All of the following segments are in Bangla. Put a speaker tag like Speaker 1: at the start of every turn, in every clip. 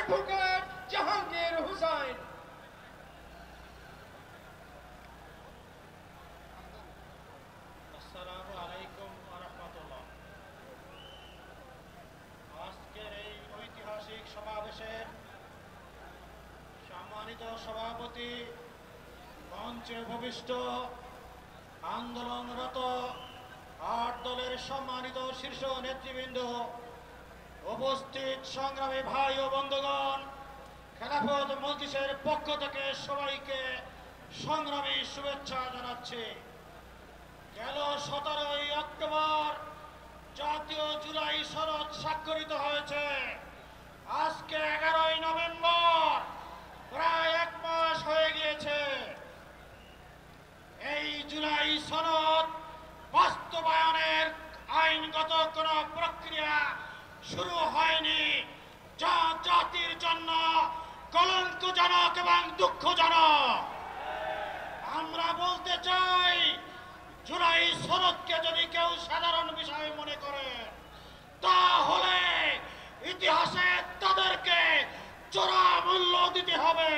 Speaker 1: অ্যাডভোকেট জাহাঙ্গীর হুসাইন।
Speaker 2: আসসালামু আলাইকুম ওয়া রাহমাতুল্লাহ। আজকের এই ঐতিহাসিক সমাবেশের সম্মানিত সভাপতি, মঞ্চে উপবিষ্ট আন্দোলনরত ৮ দলের সম্মানিত শীর্ষ নেতৃবৃন্দ, উপস্থিত সংগ্রামী ভাই ও বন্ধুগণ, খেলাফত মজলিসের পক্ষ থেকে সবাইকে সংগ্রামী শুভেচ্ছা জানাচ্ছি। গেল ১৭ই অক্টোবর জাতীয় জুলাই সনদ স্বাক্ষরিত হয়েছে। আজকে ১১ই নভেম্বর, প্রায় ১ মাস হয়ে গিয়েছে। এই জুলাই সনদ বাস্তবায়নের আইনগত কোনো প্রক্রিয়া শুরু হয়নি, যা জাতির জন্য কলঙ্কজনক এবং দুঃখজনক। আমরা বলতে চাই, জুলাই সনদকে যদি কেউ সাধারণ বিষয় মনে করে, তাহলে ইতিহাসে তাদেরকে চড়া মূল্য দিতে হবে।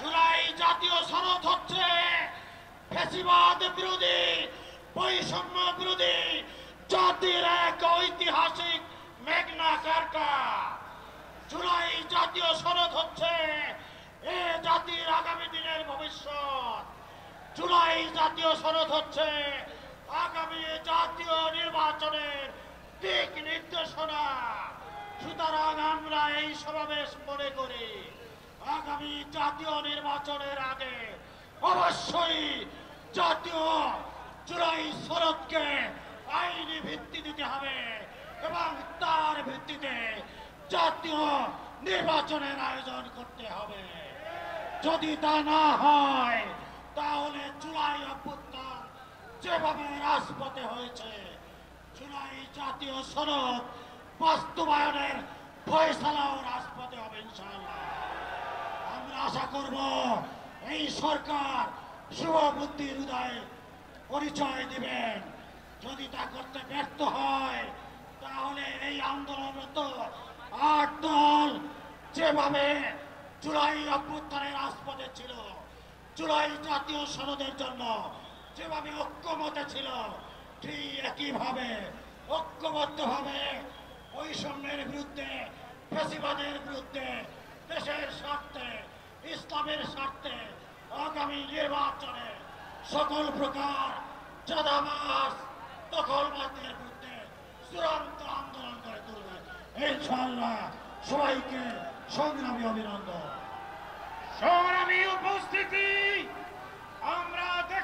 Speaker 2: জুলাই জাতীয় সনদ হচ্ছে ফ্যাসিবাদ বিরোধী, বৈষম্য বিরোধী জাতির এক ঐতিহাসিক মেঘনা কার্টা। জুলাই জাতীয় সনদ হচ্ছে এ জাতির আগামী দিনের ভবিষ্যৎ। জুলাই জাতীয় সনদ হচ্ছে আগামী জাতীয় নির্বাচনের দিক নির্দেশনা। সুতরাং আমরা এই সমাবেশ মনে করি, আগামী জাতীয় নির্বাচনের আগে অবশ্যই জাতীয় জুলাই সনদকে আইনি ভিত্তি দিতে হবে এবং তার ভিত্তিতে জাতীয় নির্বাচনের আয়োজন করতে হবে। যদি তা না হয়, তাহলে জুলাই অভ্যুত্থান যেভাবে রাজপথে হয়েছে, জুলাই জাতীয় সনদ বাস্তবায়নের ফয়সালাও রাজপথে হবে ইনশাআল্লাহ। আমরা আশা করব এই সরকার শুভবুদ্ধির উদয় পরিচয় দিবেন। যদি তা করতে ব্যর্থ হয়, তাহলে এই আন্দোলনরত ৮ দল যেভাবে জুলাই অভ্যুত্থানের রাজপথে ছিল, জুলাই জাতীয় সনদের জন্য যেভাবে ঐক্যমতে ছিল, ঠিক একইভাবে ঐক্যবদ্ধভাবে বৈষম্যের বিরুদ্ধে, ফ্যাসিবাদের বিরুদ্ধে, দেশের স্বার্থে, ইসলামের স্বার্থে আগামী নির্বাচনে সকল প্রকার চাঁদাবাজ, দখলবাদের বিরুদ্ধে চূড়ান্ত আন্দোলন করে তুলবে ইনশাআল্লাহ। সবাইকে সংগ্রামী অভিনন্দন।